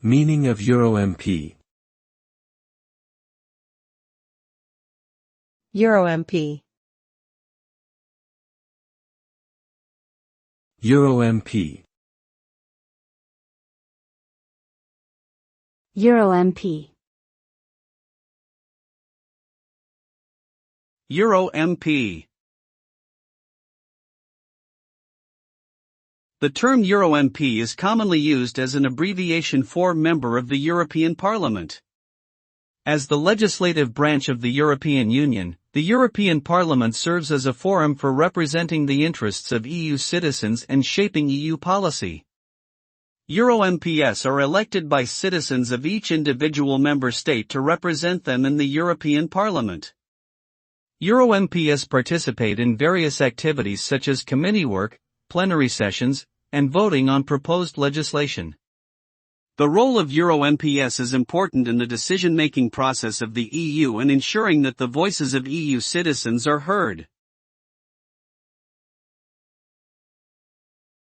Meaning of EuroMP. EuroMP. EuroMP. EuroMP. EuroMP. The term EuroMP is commonly used as an abbreviation for Member of the European Parliament. As the legislative branch of the European Union, the European Parliament serves as a forum for representing the interests of EU citizens and shaping EU policy. EuroMPs are elected by citizens of each individual member state to represent them in the European Parliament. EuroMPs participate in various activities such as committee work, plenary sessions, and voting on proposed legislation. The role of EuroMPs is important in the decision-making process of the EU and ensuring that the voices of EU citizens are heard.